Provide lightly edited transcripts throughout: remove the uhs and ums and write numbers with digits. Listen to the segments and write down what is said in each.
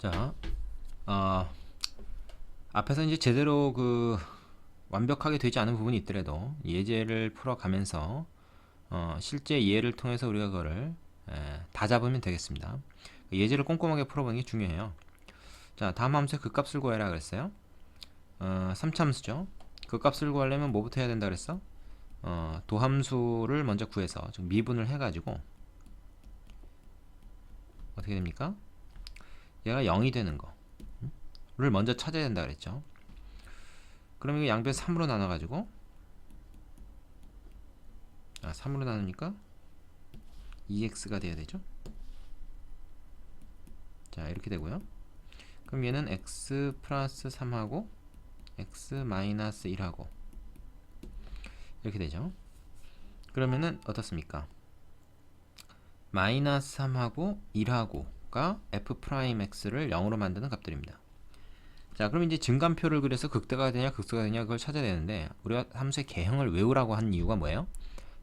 자, 앞에서 이제 제대로 완벽하게 되지 않은 부분이 있더라도 예제를 풀어가면서 실제 예를 통해서 우리가 그거를 다 잡으면 되겠습니다. 예제를 꼼꼼하게 풀어보는 게 중요해요. 자, 다음 함수의 극값을 구해라 그랬어요. 3차 함수죠. 극값을 구하려면 뭐부터 해야 된다 그랬어? 도함수를 먼저 구해서 좀 미분을 해가지고 어떻게 됩니까? 얘가 0이 되는 거를 먼저 찾아야 된다 그랬죠. 그럼 이거 양변 3으로 나눠가지고 3으로 나누니까 2x가 돼야 되죠. 자, 이렇게 되고요. 그럼 얘는 x 플러스 3하고 x 마이너스 1하고 이렇게 되죠. 그러면은 어떻습니까? 마이너스 3하고 1하고가 f 프라임 x를 0으로 만드는 값들입니다. 자, 그럼 이제 증감표를 그려서 극대가 되냐 극소가 되냐 그걸 찾아야 되는데, 우리가 함수의 개형을 외우라고 한 이유가 뭐예요?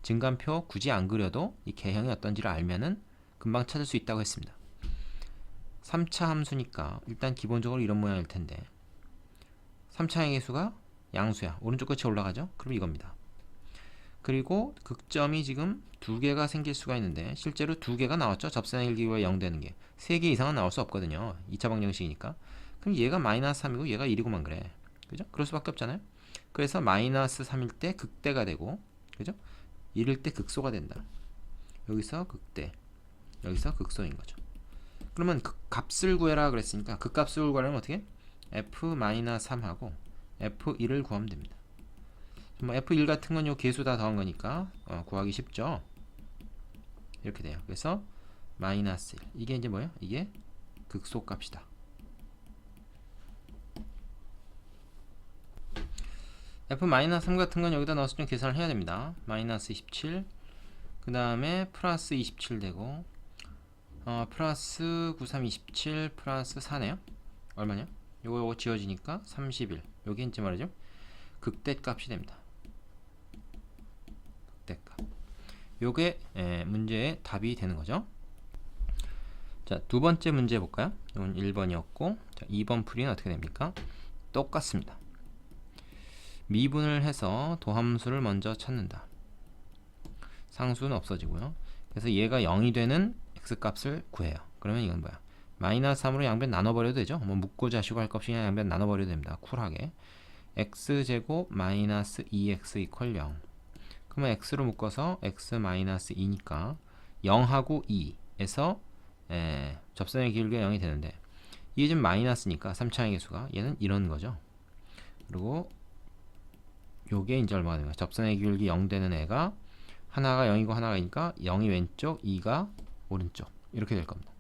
증감표 굳이 안 그려도 이 개형이 어떤지를 알면은 금방 찾을 수 있다고 했습니다. 3차 함수니까 일단 기본적으로 이런 모양일 텐데, 3차의 개수가 양수야. 오른쪽 끝이 올라가죠? 그럼 이겁니다. 그리고 극점이 지금 2개가 생길 수가 있는데 실제로 2개가 나왔죠. 접선의 일기가 0 되는 게 3개 이상은 나올 수 없거든요. 2차 방정식이니까. 그럼 얘가 마이너스 3이고 얘가 1이고만 그래. 그죠? 그럴 수밖에 없잖아요. 그래서 마이너스 3일 때 극대가 되고, 그죠? 1일 때 극소가 된다. 여기서 극대, 여기서 극소인 거죠. 그러면 값을 구해라 그랬으니까 값을 구하려면 어떻게? f-3하고 f1을 구하면 됩니다. 뭐 f1 같은 건 요 개수 다 더한 거니까 구하기 쉽죠. 이렇게 돼요. 그래서 마이너스 1, 이게 이제 뭐예요? 이게 극소 값이다. f-3 같은 건 여기다 넣어서 좀 계산을 해야 됩니다. 마이너스 27, 그 다음에 플러스 27 되고, 플러스 93, 27 플러스 4네요. 얼마냐? 요거 지워지니까 31. 요게 이제 말이죠, 극대 값이 됩니다. 극대 값. 요게 문제의 답이 되는 거죠. 자, 두 번째 문제 볼까요? 이건 1번이었고, 자, 2번 풀이는 어떻게 됩니까? 똑같습니다. 미분을 해서 도함수를 먼저 찾는다. 상수는 없어지고요. 그래서 얘가 0이 되는 x값을 구해요. 그러면 이건 뭐야? 마이너스 3으로 양변 나눠버려도 되죠. 뭐 묻고 자시고 할 것 없이 그냥 양변 나눠버려도 됩니다. 쿨하게. x제곱 마이너스 2x 이퀄 0. 그러면 x로 묶어서 x 마이너스 2니까 0하고 2에서 접선의 기울기가 0이 되는데, 이게 지금 마이너스니까 3차의 개수가 얘는 이런 거죠. 그리고 요게 이제 얼마가 되는 거야? 접선의 기울기 0 되는 애가 하나가 0이고 하나가 2니까 0이 왼쪽, 2가 오른쪽, 이렇게 될 겁니다.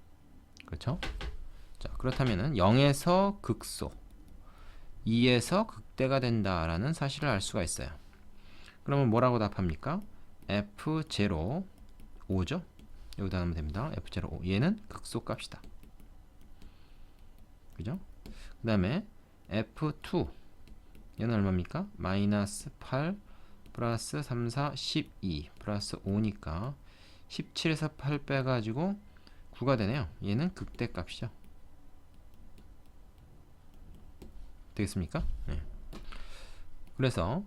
그렇죠? 자, 그렇다면은 0에서 극소, 2에서 극대가 된다라는 사실을 알 수가 있어요. 그러면 뭐라고 답합니까? f0 5죠? 여기다 넣으면 됩니다. f0 5. 얘는 극소 값이다. 그죠? 그 다음에 f2, 얘는 얼마입니까? 마이너스 8 플러스 3, 4, 12 플러스 5니까 17에서 8 빼가지고 9가 되네요. 얘는 극대 값이죠. 되겠습니까? 네. 그래서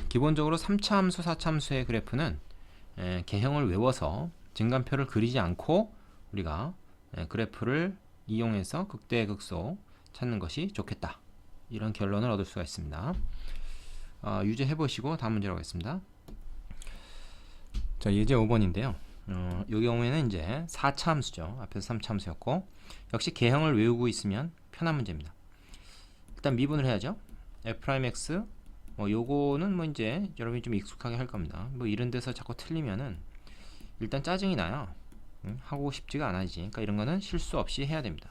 기본적으로 3차 함수, 4차 함수의 그래프는 개형을 외워서 증감표를 그리지 않고 우리가 그래프를 이용해서 극대, 극소 찾는 것이 좋겠다. 이런 결론을 얻을 수가 있습니다. 유제 해보시고 다음 문제로 가겠습니다. 자, 예제 5번인데요. 이 경우에는 이제 4차 함수죠. 앞에서 3차 함수였고, 역시 개형을 외우고 있으면 편한 문제입니다. 일단 미분을 해야죠. f'x, 요거는 뭐 이제 여러분이 좀 익숙하게 할 겁니다. 뭐 이런 데서 자꾸 틀리면은 일단 짜증이 나요. 하고 싶지가 않아지지. 그러니까 이런 거는 실수 없이 해야 됩니다.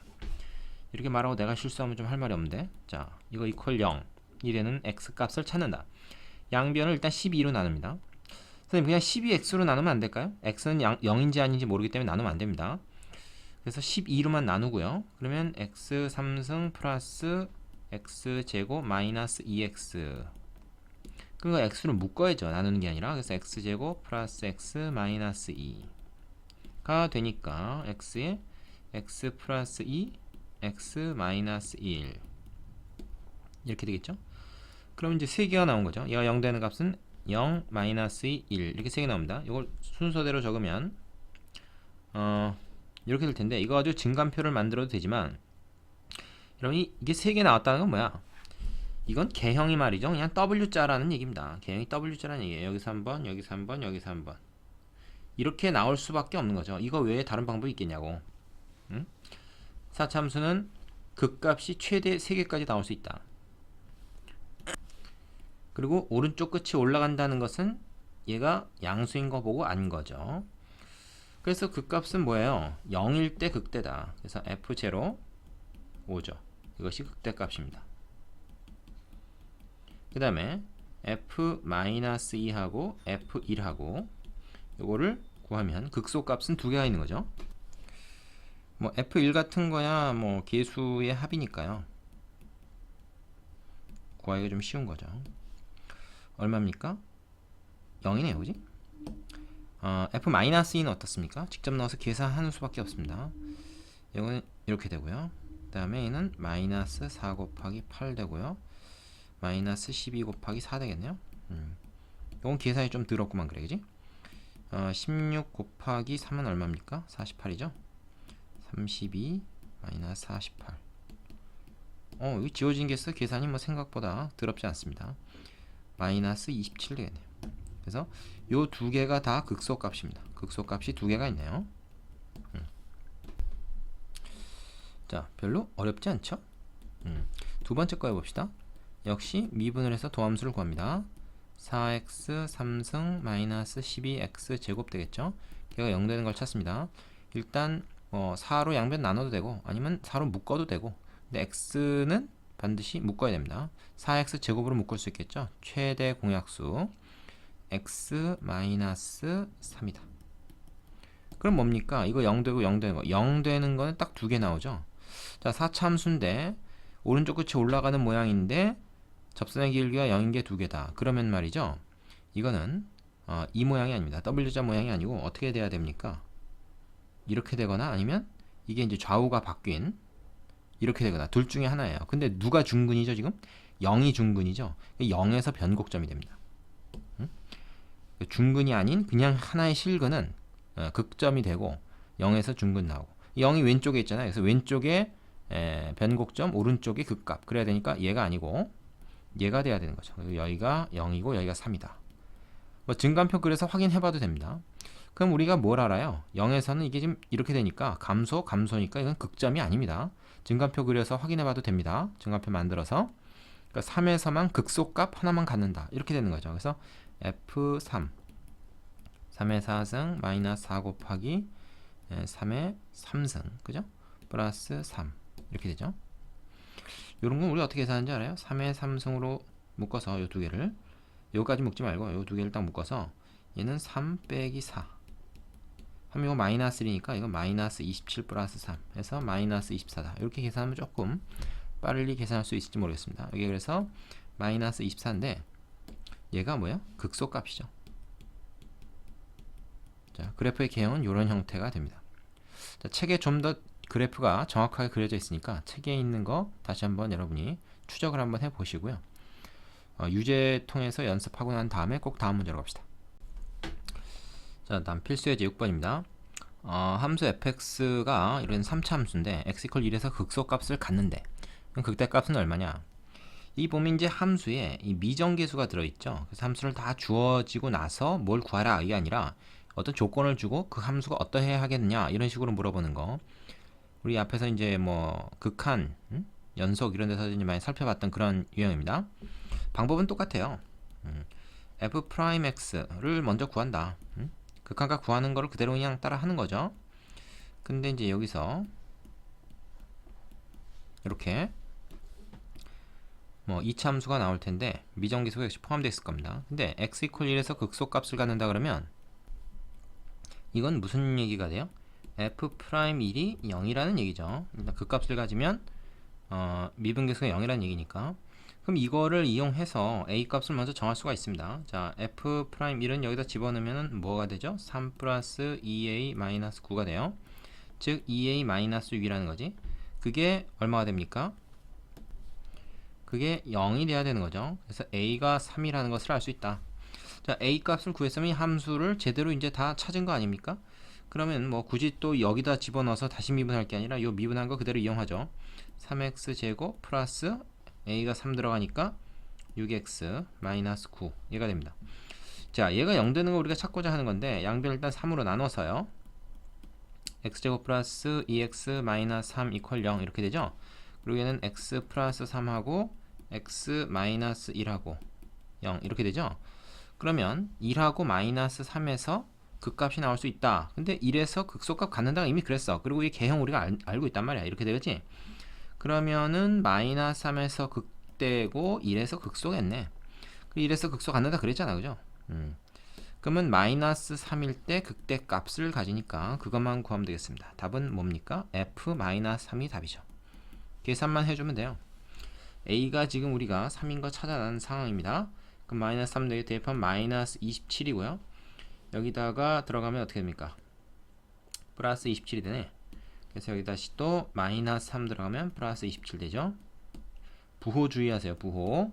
이렇게 말하고 내가 실수하면 좀 할 말이 없는데, 자, 이거 이퀄 0 이래는 x 값을 찾는다. 양변을 일단 12로 나눕니다. 선생님, 그냥 12x로 나누면 안 될까요? x는 0인지 아닌지 모르기 때문에 나누면 안 됩니다. 그래서 12로만 나누고요. 그러면 x 3승 플러스 x제곱 마이너스 2x. 그러니까 x로 묶어야죠. 나누는 게 아니라. 그래서 x제곱 플러스 x 마이너스 2가 되니까 x에 x 플러스 2 x 마이너스 1 이렇게 되겠죠. 그럼 이제 3개가 나온 거죠. 얘가 0 되는 값은 0, 마이너스 1 이렇게 3개 나옵니다. 이걸 순서대로 적으면 이렇게 될 텐데, 이거 가지고 증감표를 만들어도 되지만, 여러분 이게 3개 나왔다는 건 뭐야? 이건 개형이 말이죠. 그냥 W자라는 얘기입니다. 개형이 W자라는 얘기예요. 여기서 한번, 여기서 한번, 여기서 한번 이렇게 나올 수밖에 없는 거죠. 이거 외에 다른 방법이 있겠냐고. 응? 사차함수는 극값이 최대 3개까지 나올 수 있다. 그리고 오른쪽 끝이 올라간다는 것은 얘가 양수인 거 보고 안 거죠. 그래서 극값은 뭐예요? 0일 때 극대다. 그래서 f0 5죠. 이것이 극대값입니다. 그 다음에 f-2하고 f1하고 요거를 구하면 극소값은 2개가 있는 거죠. 뭐 f1 같은 거야 뭐 계수의 합이니까요. 구하기가 좀 쉬운 거죠. 얼마입니까? 0이네요, 그지? f-2는 어떻습니까? 직접 넣어서 계산하는 수밖에 없습니다. 이거는 이렇게 되고요. 그 다음에 얘는 마이너스 4 곱하기 8 되고요. 마이너스 12 곱하기 4 되겠네요. 이건 계산이 좀 더럽구만, 그래, 그지? 16 곱하기 3은 얼마입니까? 48이죠? 32 마이너스 48. 여기 지워진 게 있어. 계산이 뭐 생각보다 더럽지 않습니다. 마이너스 27 되겠네요. 그래서 요 두 개가 다 극소값입니다. 극소값이 2개가 있네요. 자, 별로 어렵지 않죠? 두 번째 거 해봅시다. 역시 미분을 해서 도함수를 구합니다. 4x 3승 마이너스 12x 제곱 되겠죠? 걔가 0 되는 걸 찾습니다. 일단 4로 양변 나눠도 되고 아니면 4로 묶어도 되고, 근데 x는 반드시 묶어야 됩니다. 4x 제곱으로 묶을 수 있겠죠? 최대 공약수 x 마이너스 3이다. 그럼 뭡니까? 이거 0 되고 0 되는 거. 0 되는 거는 딱 2개 나오죠. 자, 4차함수인데 오른쪽 끝이 올라가는 모양인데 접선의 길이가 0인 게 2개다. 그러면 말이죠. 이거는 이 모양이 아닙니다. W자 모양이 아니고 어떻게 돼야 됩니까? 이렇게 되거나 아니면 이게 이제 좌우가 바뀐 이렇게 되거나 둘 중에 하나예요. 근데 누가 중근이죠, 지금? 0이 중근이죠. 0에서 변곡점이 됩니다. 중근이 아닌 그냥 하나의 실근은 극점이 되고 0에서 중근 나오고, 0이 왼쪽에 있잖아요. 그래서 왼쪽에 변곡점, 오른쪽이 극값. 그래야 되니까 얘가 아니고 얘가 돼야 되는 거죠. 여기가 0이고 여기가 3이다. 뭐 증감표 그래서 확인해봐도 됩니다. 그럼 우리가 뭘 알아요? 0에서는 이게 지금 이렇게 되니까 감소니까 이건 극점이 아닙니다. 증감표 그려서 확인해봐도 됩니다. 증감표 만들어서. 그러니까 3에서만 극소값 하나만 갖는다. 이렇게 되는 거죠. 그래서 F3 3의 4승 마이너스 4 곱하기 3의 3승, 그죠? 플러스 3 이렇게 되죠. 요런 건 우리 어떻게 계산하는지 알아요? 3의 3승으로 묶어서 요 두 개를, 요까지 묶지 말고 요 두 개를 딱 묶어서 얘는 3 빼기 4 하면 이거 마이너스 1이니까 이거 마이너스 27 플러스 3 해서 마이너스 24다. 이렇게 계산하면 조금 빨리 계산할 수 있을지 모르겠습니다. 여기 그래서 마이너스 24인데 얘가 뭐야? 극소값이죠. 자, 그래프의 개형은 이런 형태가 됩니다. 자, 책에 좀 더 그래프가 정확하게 그려져 있으니까 책에 있는 거 다시 한번 여러분이 추적을 한번 해보시고요. 유제 통해서 연습하고 난 다음에 꼭 다음 문제로 갑시다. 자, 다음 필수 예제 6번입니다. 함수 fx가 이런 3차 함수인데 x = 1에서 극소값을 갖는데 그럼 극대값은 얼마냐? 이 보면 이제 함수에 이 미정계수가 들어있죠. 그래서 함수를 다 주어지고 나서 뭘 구하라 이게 아니라 어떤 조건을 주고 그 함수가 어떠해야 하겠느냐 이런 식으로 물어보는 거. 우리 앞에서 이제 뭐 극한, 연속 이런 데서 이제 많이 살펴봤던 그런 유형입니다. 방법은 똑같아요. f'x를 먼저 구한다. 극한값 구하는 거를 그대로 그냥 따라 하는 거죠. 근데 이제 여기서 이렇게 뭐 2차 함수가 나올 텐데 미정계수가 역시 포함되어 있을 겁니다. 근데 x = 1에서 극소값을 갖는다 그러면 이건 무슨 얘기가 돼요? f'1이 0이라는 얘기죠. 일단 극값을 가지면 미분계수가 0이라는 얘기니까. 그럼 이거를 이용해서 a 값을 먼저 정할 수가 있습니다. 자, f'1은 여기다 집어넣으면 뭐가 되죠? 3 플러스 2a 마이너스 9가 돼요. 즉 2a 마이너스 6이라는 거지. 그게 얼마가 됩니까? 그게 0이 돼야 되는 거죠. 그래서 a가 3이라는 것을 알 수 있다. 자, a 값을 구했으면 이 함수를 제대로 이제 다 찾은 거 아닙니까? 그러면 뭐 굳이 또 여기다 집어넣어서 다시 미분할 게 아니라 이 미분한 거 그대로 이용하죠. 3x 제곱 플러스 a가 3 들어가니까 6x 마이너스 9 얘가 됩니다. 자, 얘가 0 되는 거 우리가 찾고자 하는 건데 양변을 일단 3으로 나눠서요. x제곱 플러스 2x 마이너스 3 이퀄 0 이렇게 되죠. 그리고 얘는 x 플러스 3하고 x 마이너스 1하고 0 이렇게 되죠. 그러면 1하고 마이너스 3에서 극값이 나올 수 있다. 근데 1에서 극소값 갖는다가 이미 그랬어. 그리고 이 개형 우리가 알고 있단 말이야. 이렇게 되겠지. 그러면은 마이너스 3에서 극대고 1에서 극소겠네. 1에서 극소 갖는다 그랬잖아. 그죠? 그러면 마이너스 3일 때 극대 값을 가지니까 그것만 구하면 되겠습니다. 답은 뭡니까? f-3이 답이죠. 계산만 해주면 돼요. a가 지금 우리가 3인 거 찾아낸 상황입니다. 그럼 마이너스 3 내게 대입하면 마이너스 27이고요. 여기다가 들어가면 어떻게 됩니까? 플러스 27이 되네. 그래서 여기 다시 또 마이너스 3 들어가면 플러스 27 되죠. 부호 주의하세요. 부호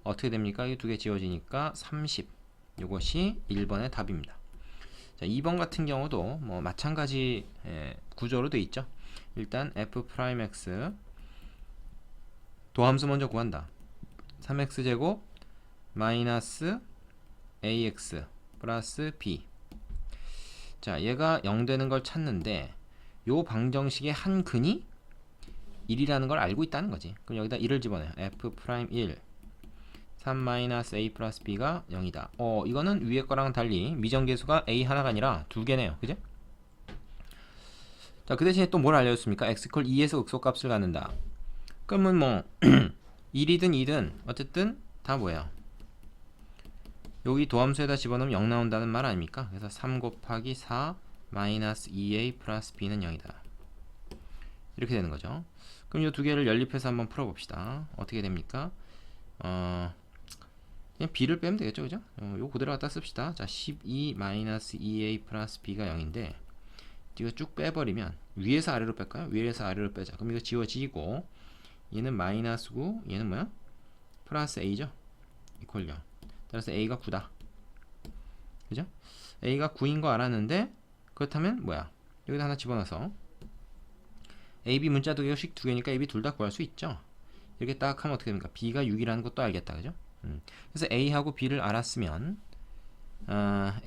어떻게 됩니까? 이 두 개 지워지니까 30. 이것이 1번의 답입니다. 자, 2번 같은 경우도 뭐 마찬가지 구조로 되어 있죠. 일단 f'(x) 도함수 먼저 구한다. 3x 제곱 마이너스 ax 플러스 b. 자, 얘가 0 되는 걸 찾는데 요 방정식의 한 근이 1이라는 걸 알고 있다는 거지. 그럼 여기다 1을 집어넣어요. f'1 3-a 플러스 b가 0이다. 이거는 위에 거랑 달리 미정계수가 a 하나가 아니라 두 개네요. 그죠? 자, 그 대신에 또 뭘 알려줬습니까? x = 2에서 극소값을 갖는다. 그러면 뭐 1이든 2든 어쨌든 다 뭐예요? 여기 도함수에다 집어넣으면 0 나온다는 말 아닙니까? 그래서 3 곱하기 4 마이너스 2a 플러스 b는 0이다. 이렇게 되는 거죠. 그럼 이 두 개를 연립해서 한번 풀어봅시다. 어떻게 됩니까? 그냥 b를 빼면 되겠죠, 그죠? 요거 그대로 갖다 씁시다. 자, 12 마이너스 2a 플러스 b가 0인데 이거 쭉 빼버리면 위에서 아래로 뺄까요? 위에서 아래로 빼자. 그럼 이거 지워지고 얘는 마이너스 9, 얘는 뭐야? 플러스 a죠? 이퀄 0. 따라서 a가 9다. 그죠? a가 9인 거 알았는데 그렇다면 뭐야? 여기다 하나 집어넣어서 a, b 문자 두 개씩 두 개니까 a, b 둘 다 구할 수 있죠. 이렇게 딱 하면 어떻게 됩니까? b가 6이라는 것도 알겠다. 그죠? 그래서 a하고 b를 알았으면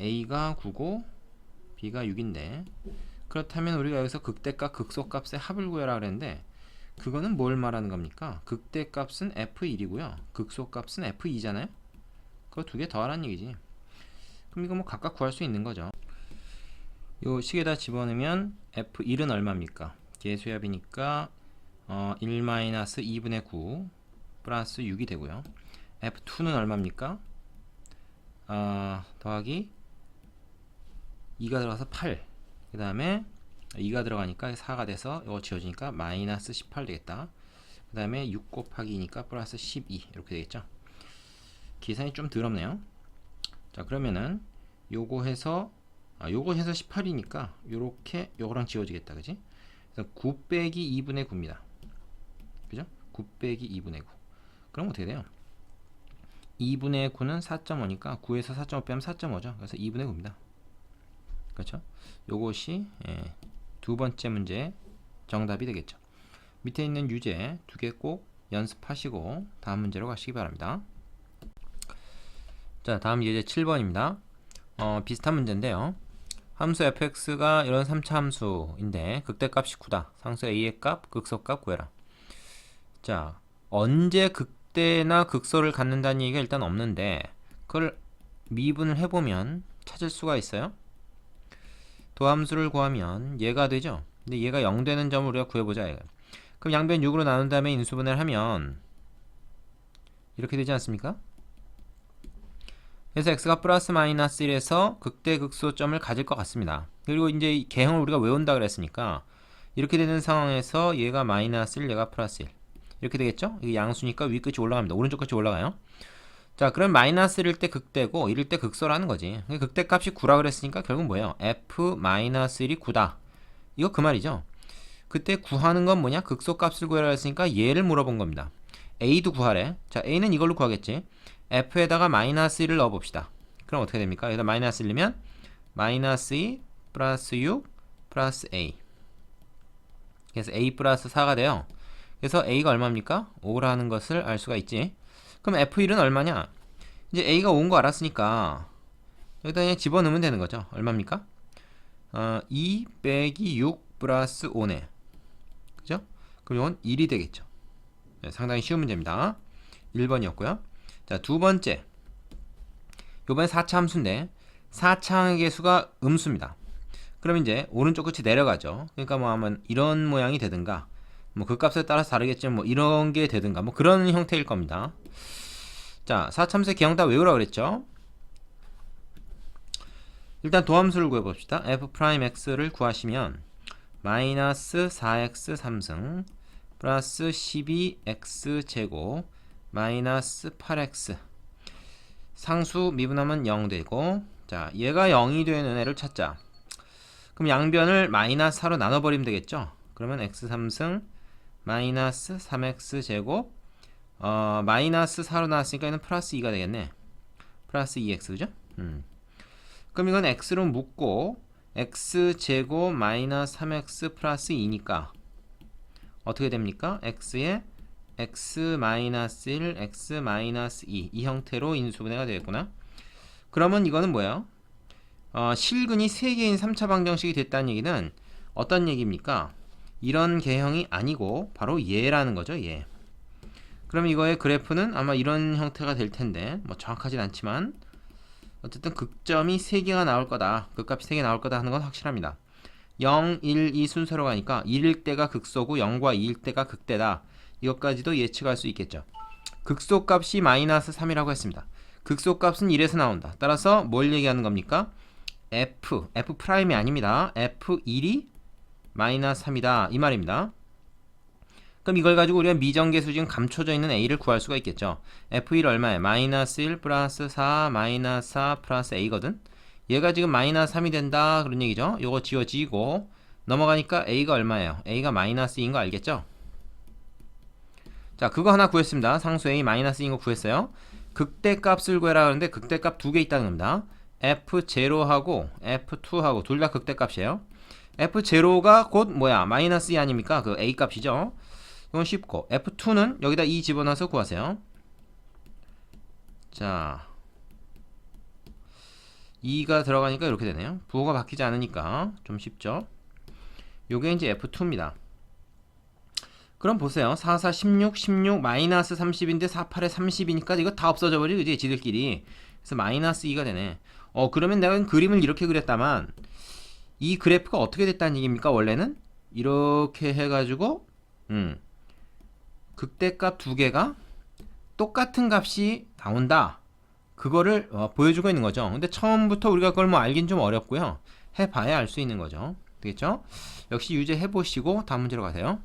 a가 9고 b가 6인데 그렇다면 우리가 여기서 극대값 극소값의 합을 구해라 그랬는데 그거는 뭘 말하는 겁니까? 극대값은 f1이고요. 극소값은 f2잖아요. 그거 두 개 더하라는 얘기지. 그럼 이거 뭐 각각 구할 수 있는 거죠. 요 식에다 집어넣으면 f1은 얼마입니까? 계수합이니까 1-2분의 9 플러스 6이 되고요. f2는 얼마입니까? 더하기 2가 들어가서 8. 그 다음에 2가 들어가니까 4가 돼서 이거 지워지니까 마이너스 18 되겠다. 그 다음에 6 곱하기 2니까 플러스 12 이렇게 되겠죠. 계산이 좀 더럽네요. 자, 그러면은 요거 해서 18이니까 요렇게 요거랑 지워지겠다. 그지? 그래서 9 빼기 2분의 9입니다. 그죠? 9 빼기 2분의 9. 그럼 어떻게 돼요? 2분의 9는 4.5니까 9에서 4.5 빼면 4.5죠. 그래서 2분의 9입니다. 그렇죠? 요것이 두 번째 문제 정답이 되겠죠. 밑에 있는 유제 두 개 꼭 연습하시고 다음 문제로 가시기 바랍니다. 자, 다음 예제 7번입니다. 비슷한 문제인데요. 함수 fx가 이런 3차 함수인데 극대값이 9다. 상수 a의 값, 극소값 구해라. 자, 언제 극대나 극소를 갖는다는 얘기가 일단 없는데 그걸 미분을 해보면 찾을 수가 있어요. 도함수를 구하면 얘가 되죠. 근데 얘가 0 되는 점을 우리가 구해보자. 얘가. 그럼 양변 6으로 나눈 다음에 인수분해를 하면 이렇게 되지 않습니까? 그래서 x가 플러스 마이너스 1에서 극대 극소점을 가질 것 같습니다. 그리고 이제 이 개형을 우리가 외운다 그랬으니까 이렇게 되는 상황에서 얘가 마이너스 1, 얘가 플러스 1 이렇게 되겠죠? 이게 양수니까 위 끝이 올라갑니다. 오른쪽 끝이 올라가요. 자, 그럼 마이너스 1일 때 극대고 1일 때 극소라는 거지. 극대값이 9라 그랬으니까 결국 뭐예요? f-1이 9다. 이거 그 말이죠. 그때 구하는 건 뭐냐? 극소값을 구하라 했으니까 얘를 물어본 겁니다. a도 구하래. 자, a는 이걸로 구하겠지. f에다가 마이너스 1을 넣어봅시다. 그럼 어떻게 됩니까? 여기다 마이너스 1이면 마이너스 2 플러스 6 플러스 a. 그래서 a 플러스 4가 돼요. 그래서 a가 얼마입니까? 5라는 것을 알 수가 있지. 그럼 f1은 얼마냐? 이제 a가 5인 거 알았으니까 여기다 그냥 집어넣으면 되는 거죠. 얼마입니까? 2 빼기 6 플러스 5네. 그죠? 그럼 이건 1이 되겠죠. 네, 상당히 쉬운 문제입니다. 1번이었고요. 자, 두 번째. 요번에 4차 함수인데 4차항의 개수가 음수입니다. 그럼 이제 오른쪽 끝이 내려가죠. 그러니까 뭐 하면 이런 모양이 되든가 뭐 그 값에 따라서 다르겠지만 뭐 이런 게 되든가 뭐 그런 형태일 겁니다. 자, 4참수의 개형 다 외우라 그랬죠. 일단 도함수를 구해봅시다. f'x를 구하시면 마이너스 4x 3승 플러스 12x 제곱 마이너스 8x 상수 미분하면 0 되고, 자, 얘가 0이 되는 애를 찾자. 그럼 양변을 마이너스 4로 나눠버리면 되겠죠. 그러면 x 3승 마이너스 3x 제곱 마이너스 4로 나왔으니까 얘는 플러스 2가 되겠네. 플러스 2x 그죠? 그럼 이건 x로 묶고 x 제곱 마이너스 3x 플러스 2니까 어떻게 됩니까? x에 x 마이너스 1, x 마이너스 2 이 형태로 인수분해가 되겠구나. 그러면 이거는 뭐예요? 실근이 3개인 3차 방정식이 됐다는 얘기는 어떤 얘기입니까? 이런 개형이 아니고 바로 얘라는 거죠. 얘. 그럼 이거의 그래프는 아마 이런 형태가 될 텐데 뭐 정확하진 않지만 어쨌든 극점이 3개가 나올 거다. 극값이 3개 나올 거다 하는 건 확실합니다. 0, 1, 2 순서로 가니까 1일 때가 극소고 0과 2일 때가 극대다. 이것까지도 예측할 수 있겠죠. 극소값이 마이너스 3이라고 했습니다. 극소값은 1에서 나온다. 따라서 뭘 얘기하는 겁니까? F'이 아닙니다. F1이 마이너스 3이다. 이 말입니다. 그럼 이걸 가지고 우리가 미정계수 지금 감춰져 있는 A를 구할 수가 있겠죠. F1 얼마에? 마이너스 1 플러스 4 마이너스 4 플러스 A거든. 얘가 지금 마이너스 3이 된다 그런 얘기죠. 요거 지워지고 넘어가니까 A가 얼마예요? A가 마이너스 2인 거 알겠죠? 자, 그거 하나 구했습니다. 상수 A 마이너스 2인 거 구했어요. 극대값을 구해라 하는데 극대값 두 개 있다는 겁니다. F0하고 F2하고 둘 다 극대값이에요. F0가 곧 뭐야? 마이너스 2 아닙니까? 그 A 값이죠. 이건 쉽고 F2는 여기다 2 집어넣어서 구하세요. 자, 2가 들어가니까 이렇게 되네요. 부호가 바뀌지 않으니까 좀 쉽죠. 요게 이제 F2입니다. 그럼 보세요. 4, 4, 16, 16, 마이너스 30인데 4, 8에 30이니까 이거 다 없어져 버리지, 그지? 지들끼리. 그래서 마이너스 2가 되네. 그러면 내가 그림을 이렇게 그렸다만 이 그래프가 어떻게 됐다는 얘기입니까? 원래는 이렇게 해가지고 극대값 두 개가 똑같은 값이 나온다. 그거를 보여주고 있는 거죠. 근데 처음부터 우리가 그걸 뭐 알긴 좀 어렵고요. 해봐야 알 수 있는 거죠. 되겠죠? 역시 유제 해보시고 다음 문제로 가세요.